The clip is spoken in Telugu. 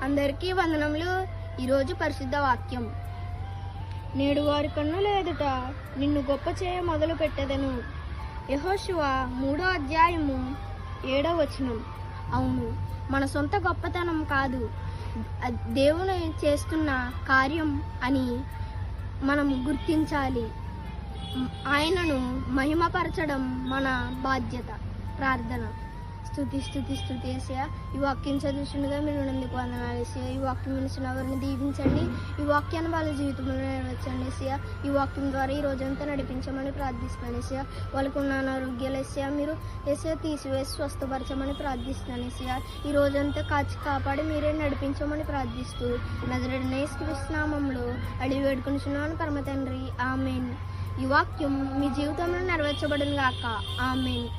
అందరికీ వందనములు. ఈరోజు పరిశుద్ధ వాక్యం. నేడు వారి కన్నుల ఎదుట నిన్ను గొప్ప చేయ మొదలు పెట్టెదను. యెహోషువ 3వ అధ్యాయము 7వ వచనం. అవును, మన సొంత గొప్పతనం కాదు, దేవుని చేస్తున్న కార్యం అని మనం గుర్తించాలి. ఆయనను మహిమపరచడం మన బాధ్యత. ప్రార్థన. స్తుతి స్తుతి స్తుతి యేసయ్యా, ఈ వాక్యం చదువుతుండగా మీరు నందుకు వందనాలు యేసయ్యా. ఈ వాక్యం వినిసిన వారిని దీవించండి. ఈ వాక్యాన్ని వాళ్ళ జీవితంలో నెరవేర్చండి యేసయ్యా. ఈ వాక్యం ద్వారా ఈ రోజంతా నడిపించమని ప్రార్థిస్తున్నాను యేసయ్యా. వాళ్ళకు ఉన్న అనారోగ్యాలు యేసయ్యా మీరు యేసయ్యా తీసివేసి స్వస్థపరచమని ప్రార్థిస్తున్నాను యేసయ్యా. ఈ రోజంతా కాచి కాపాడి మీరే నడిపించమని ప్రార్థిస్తూ నజరేయుడైన యేసుక్రీస్తు నామములో అడిగి వేడుకొనుచున్నాను పరమ తండ్రి. ఆమేన్. ఈ వాక్యం మీ జీవితంలో నెరవేర్చబడును గాక. ఆమేన్.